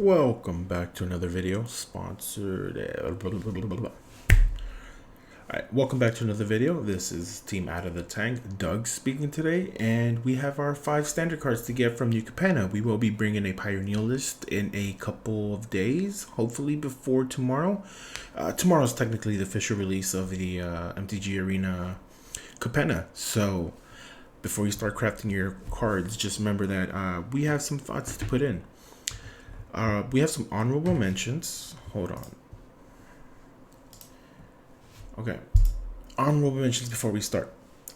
Welcome back to another video sponsored. Alright, welcome back to another video. This is Team Out of the Tank, Doug speaking today, and we have our 5 standard cards to get from new Capenna. We will be bringing a Pioneer list in a couple of days, hopefully before tomorrow. Tomorrow is technically the official release of the Mtga Arena Capenna, so before you start crafting your cards, just remember that we have some thoughts to put in. We have some honorable mentions. Hold on. Okay. Honorable mentions before we start.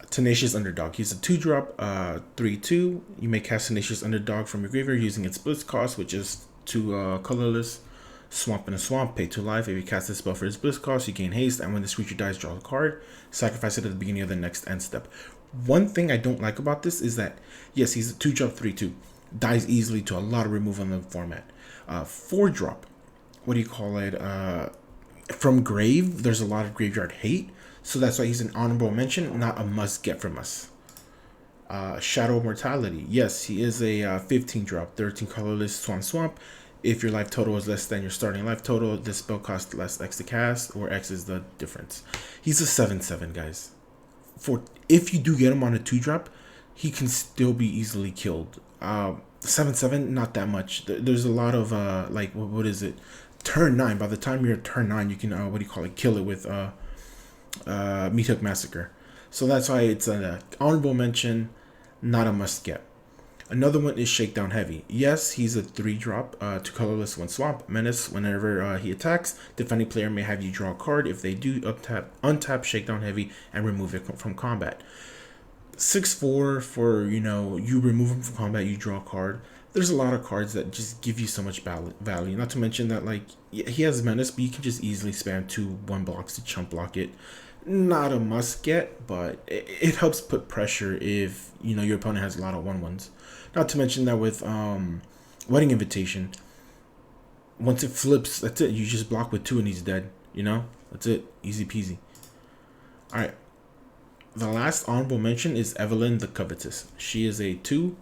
Tenacious Underdog. He's a 2-drop, 3/2. You may cast Tenacious Underdog from your graveyard using its Blitz cost, which is 2 colorless. Swamp in a Swamp, pay 2 life. If you cast this spell for its Blitz cost, you gain haste, and when this creature dies, draw a card. Sacrifice it at the beginning of the next end step. One thing I don't like about this is that, yes, he's a 2-drop, 3/2. Dies easily to a lot of removal in the format. 4-drop, what do you call it, from grave, there's a lot of graveyard hate, so that's why he's an honorable mention, not a must get from us. Shadow Mortality, yes, he is a 15-drop, 13 colorless swamp. If your life total is less than your starting life total, this spell costs less X to cast, or X is the difference. He's a 7/7, guys. If you do get him on a 2-drop, he can still be easily killed. 7/7, not that much. There's a lot of like, what is it, turn 9. By the time you're at turn 9, you can kill it with Mtga Massacre. So that's why it's an honorable mention, not a must get. Another one is Shakedown Heavy. Yes, he's a 3-drop, 2 colorless, 1 swamp. Menace. Whenever he attacks, defending player may have you draw a card. If they do, untap Shakedown Heavy and remove it from combat. 6/4 for, you remove him from combat, you draw a card. There's a lot of cards that just give you so much value. Not to mention that, like, he has Menace, but you can just easily spam 2 1-blocks to chump block it. Not a must get, but it helps put pressure if, your opponent has a lot of 1/1s. Not to mention that with Wedding Invitation, once it flips, that's it. You just block with 2 and he's dead. That's it. Easy peasy. Alright. The last honorable mention is Evelyn the Covetous. She is a 2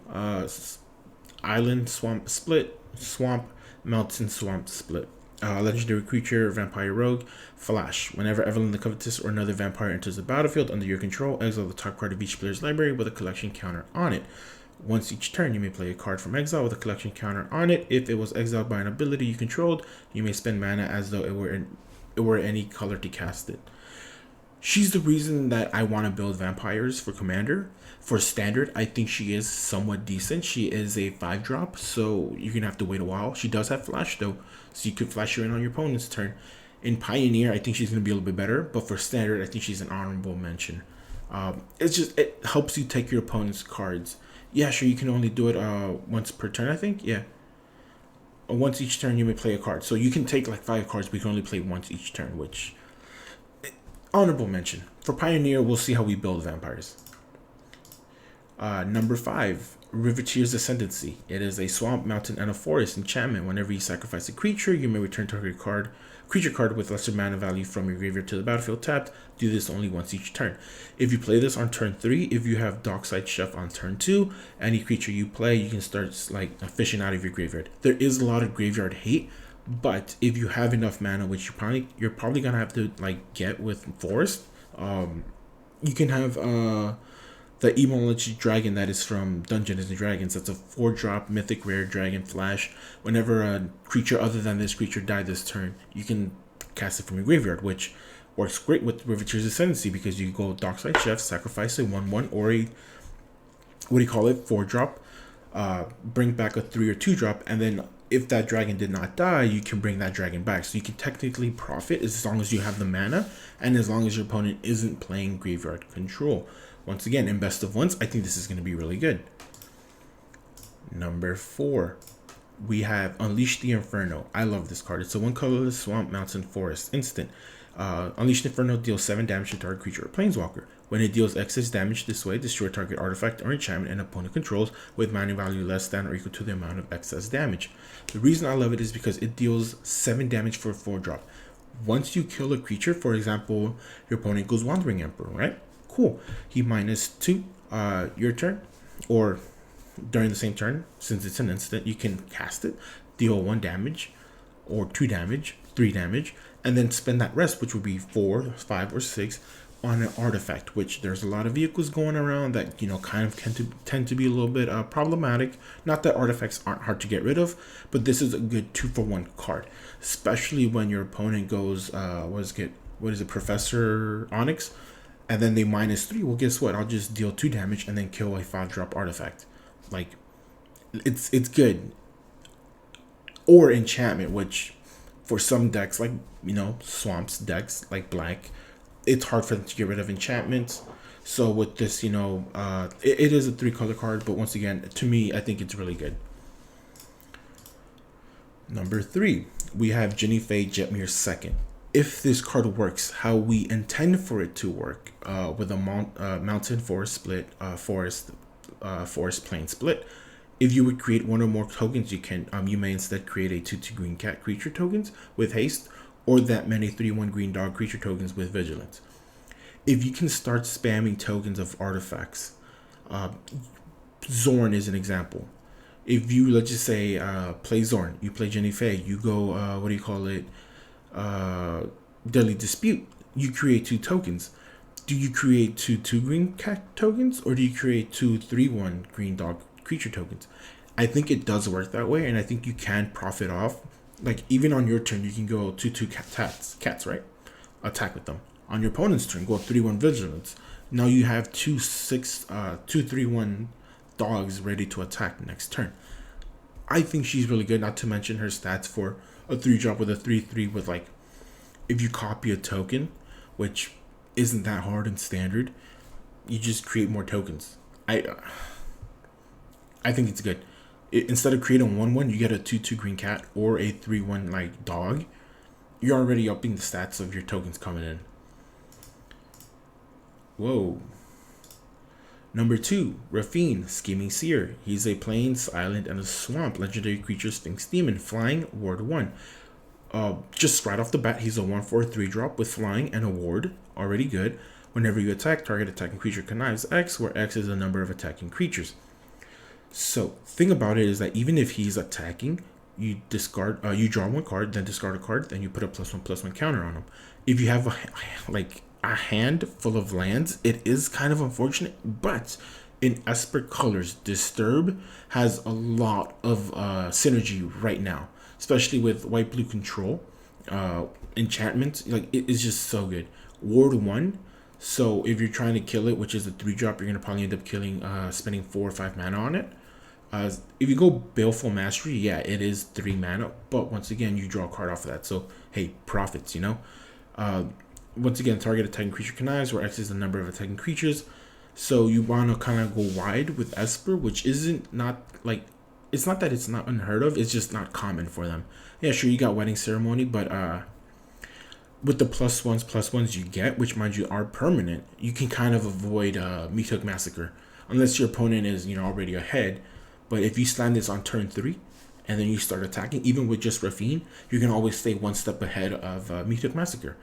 island swamp split, swamp mountain swamp split. Legendary creature, vampire rogue, flash. Whenever Evelyn the Covetous or another vampire enters the battlefield under your control, exile the top card of each player's library with a collection counter on it. Once each turn, you may play a card from exile with a collection counter on it. If it was exiled by an ability you controlled, you may spend mana as though it were any color to cast it. She's the reason that I want to build vampires for Commander. For Standard, I think she is somewhat decent. She is a 5-drop, so you're going to have to wait a while. She does have Flash, though, so you could flash her in on your opponent's turn. In Pioneer, I think she's going to be a little bit better, but for Standard, I think she's an honorable mention. It helps you take your opponent's cards. Yeah, sure, you can only do it once per turn, I think. Yeah. Once each turn, you may play a card. So you can take like 5 cards, but you can only play once each turn, which... honorable mention. For Pioneer, we'll see how we build vampires. Number 5, Riveteer's Ascendancy. It is a swamp, mountain, and a forest enchantment. Whenever you sacrifice a creature, you may return target creature card with lesser mana value from your graveyard to the battlefield tapped. Do this only once each turn. If you play this on turn 3, if you have Dockside Chef on turn 2, any creature you play, you can start like fishing out of your graveyard. There is a lot of graveyard hate, but if you have enough mana, which you're probably gonna have to like get with Forest, you can have the Etymology Dragon that is from Dungeons and Dragons. That's a 4-drop mythic rare dragon flash. Whenever a creature other than this creature dies this turn, you can cast it from your graveyard, which works great with Riveteer's Ascendancy because you go Dockside Chef, sacrifice a 1/1 or a 4-drop, bring back a 3 or 2-drop, and then if that dragon did not die, you can bring that dragon back. So you can technically profit as long as you have the mana and as long as your opponent isn't playing graveyard control. Once again, in best of ones, I think this is going to be really good. Number 4, we have Unleash the Inferno. I love this card. It's a 1 colorless swamp, mountain, forest instant. Unleash the Inferno deals 7 damage to target creature or planeswalker. When it deals excess damage this way, destroy target artifact or enchantment an opponent controls with mana value less than or equal to the amount of excess damage. The reason I love it is because it deals 7 damage for a 4-drop. Once you kill a creature, for example, your opponent goes Wandering Emperor, right? Cool. He -2 your turn, or during the same turn, since it's an instant, you can cast it. deal 1 damage, or 2 damage, 3 damage, and then spend that rest, which would be 4, 5, or 6, on an artifact, which there's a lot of vehicles going around that, you know, kind of tend to be a little bit problematic. Not that artifacts aren't hard to get rid of, but this is a good 2-for-1 card, especially when your opponent goes, what is it, Professor Onyx, and then they -3. Well, guess what? I'll just deal 2 damage and then kill a 5-drop artifact. Like, it's good. Or enchantment, which for some decks, like, you know, swamps decks like black, it's hard for them to get rid of enchantments. So with this, you know, it is a 3-color card, but once again, to me, I think it's really good. Number 3, we have Jennifer Jetmir II. If this card works how we intend for it to work, with a mountain forest split, forest plane split, if you would create 1 or more tokens, you may instead create a 2/2 green cat creature tokens with haste, or that many 3/1 green dog creature tokens with vigilance. If you can start spamming tokens of artifacts, Zorn is an example. If you, let's just say, play Zorn, you play Jennifer, you go, Deadly Dispute, you create 2 tokens. Do you create 2/2 green cat tokens, or do you create 2 3/1 green dog creature tokens? I think it does work that way, and I think you can profit off. Like, even on your turn, you can go 2/2 cats, right? Attack with them. On your opponent's turn, go 3/1 vigilance. Now you have 2 3/1 dogs ready to attack next turn. I think she's really good, not to mention her stats for a 3-drop with a 3/3 with, like, if you copy a token, which isn't that hard in standard, you just create more tokens. I think it's good. Instead of creating 1/1, you get a 2/2 green cat or a 3/1 like dog. You're already upping the stats of your tokens coming in. Whoa. Number 2, Rafine, Scheming Seer. He's a plains, island, and a swamp legendary creature, Sphinx Demon, flying, ward 1. Just right off the bat, he's a 1/4 3-drop with flying and a ward. Already good. Whenever you attack, target attacking creature connives X, where X is the number of attacking creatures. So, thing about it is that even if he's attacking, you you draw 1 card, then discard a card, then you put a +1/+1 counter on him. If you have a hand full of lands, it is kind of unfortunate, but in Esper colors, Disturb has a lot of synergy right now, especially with white-blue control, enchantment. Like, it is just so good. Ward 1, so if you're trying to kill it, which is a 3-drop, you're going to probably end up killing, spending 4 or 5 mana on it. If you go Baleful Mastery, yeah, it is 3 mana, but once again, you draw a card off of that, so hey, profits, you know. Once again, target attacking creature connives, where X is the number of attacking creatures. So you want to kind of go wide with Esper, which isn't not like, it's not that it's not unheard of, it's just not common for them. Yeah, sure, you got Wedding Ceremony, but with the +1s you get, which mind you are permanent, you can kind of avoid Mtga Massacre, unless your opponent is, you know, already ahead. But if you slam this on turn 3 and then you start attacking, even with just Rafine, you can always stay 1 step ahead of Mtga Massacre.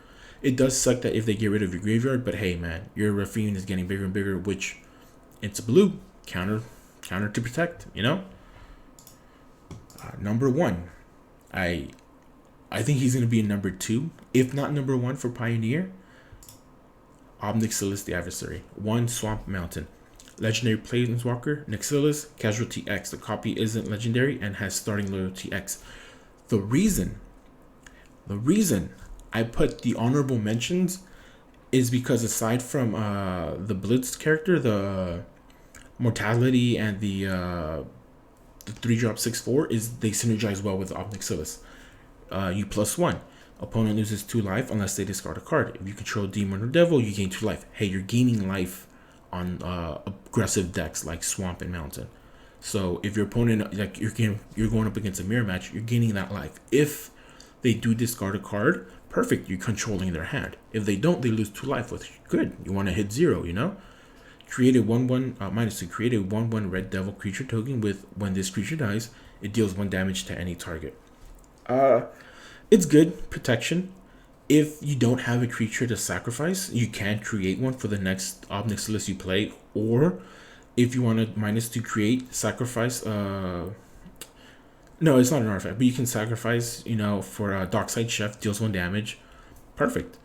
It does suck that if they get rid of your graveyard, but hey man, your Rafine is getting bigger and bigger, which it's blue, counter to protect, you know. Number 1, I think he's going to be in number 2, if not number 1 for Pioneer. Omnicorn, the Adversary, 1 Swamp Mountain. Legendary Planeswalker, Nixilis, Casualty X. The copy isn't legendary and has starting loyalty X. The reason I put the honorable mentions is because aside from the Blitz character, the Mortality, and the 3-drop 6/4, is they synergize well with Omnicorn. You +1. Opponent loses 2 life unless they discard a card. If you control Demon or Devil, you gain 2 life. Hey, you're gaining life on aggressive decks like Swamp and Mountain. So if your opponent, like, you're going up against a mirror match, you're gaining that life. If they do discard a card, perfect, you're controlling their hand. If they don't, they lose 2 life, which good. You want to hit 0, you know. Create a 1/1 -2. Create a 1/1 red devil creature token with, when this creature dies, it deals 1 damage to any target. It's good protection. If you don't have a creature to sacrifice, you can create one for the next Omnicorn you play, or if you want to -2 create, sacrifice No, it's not an artifact, but you can sacrifice, for Dockside Chef, deals 1 damage. Perfect.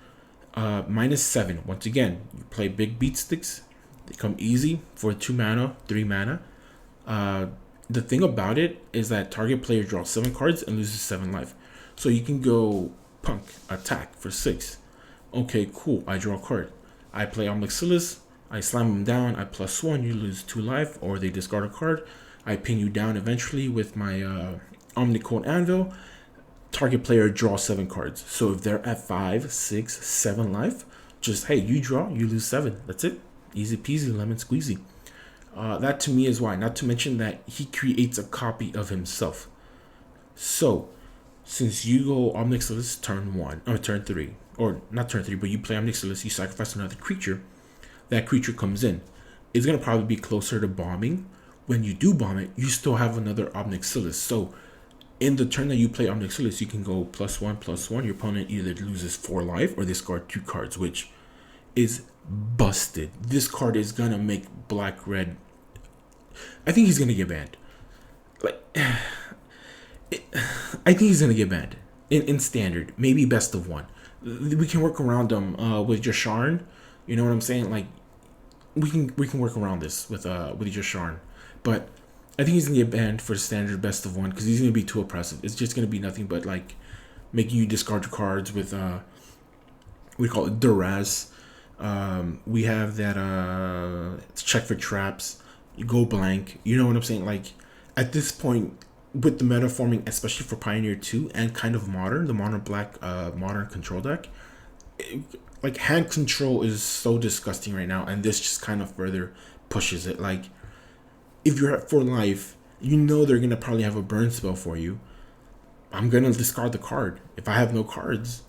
-7. Once again, you play big beat sticks. They come easy for 2 mana, 3 mana. The thing about it is that target player draws 7 cards and loses 7 life. So you can go punk, attack for 6. Okay, cool. I draw a card. I play Omnicorn. I slam them down. I +1. You lose 2 life, or they discard a card. I pin you down eventually with my Omnicorn Anvil. Target player draws 7 cards. So if they're at 5, 6, 7 life, just, hey, you draw, you lose 7. That's it. Easy peasy, lemon squeezy. That to me is why. Not to mention that he creates a copy of himself. So, since you go Omnicorn turn 1, or turn 3, or not turn 3, but you play Omnicorn, you sacrifice another creature, that creature comes in. It's going to probably be closer to bombing. When you do bomb it, you still have another Omnicorn. So, in the turn that you play Omnicorn, you can go +1/+1. Your opponent either loses 4 life or discard 2 cards, which is busted. This card is going to make black-red. I think he's going to get banned. I think he's going to get banned. In standard. Maybe best of 1. We can work around him with Jasharn. You know what I'm saying? Like, we can work around this with Jasharn. But I think he's gonna get banned for standard best of 1 because he's gonna be too oppressive. It's just gonna be nothing but like making you discard your cards with we call it duress. We have that check for traps. You go blank. You know what I'm saying? Like at this point with the meta forming, especially for Pioneer 2 and kind of modern, the modern black modern control deck. Like hand control is so disgusting right now, and this just kind of further pushes it. Like if you're at 4 life, you know they're gonna probably have a burn spell for you. I'm gonna discard the card. If I have no cards,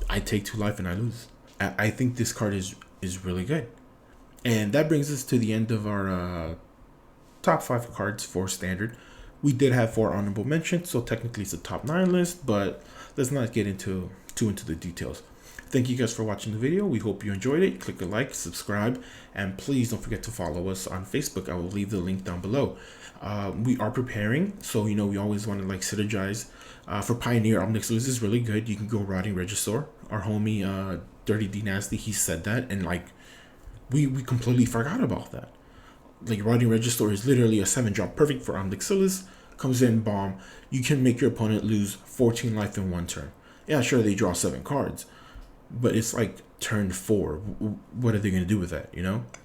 I take 2 life and I lose. I think this card is really good. And that brings us to the end of our top 5 cards for standard. We did have 4 honorable mentions, so technically it's a top 9 list, but let's not get too into the details. Thank you guys for watching the video. We hope you enjoyed it. Click a like, subscribe, and please don't forget to follow us on Facebook. I will leave the link down below. We are preparing, so we always want to like synergize. For Pioneer, Omnicorn is really good. You can go Rotting Regisaur. Our homie Dirty D Nasty, he said that, and like we completely forgot about that. Like Rotting Regisaur is literally a 7-drop, perfect for Omnicorn. Comes in, bomb. You can make your opponent lose 14 life in 1 turn. Yeah, sure, they draw 7 cards, but it's like turn 4. What are they going to do with that,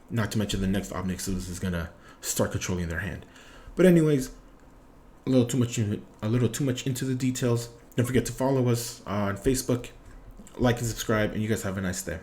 Not to mention the next Omnicorn is going to start controlling their hand. But anyways, a little too much into the details. Don't forget to follow us on Facebook, like and subscribe, and you guys have a nice day.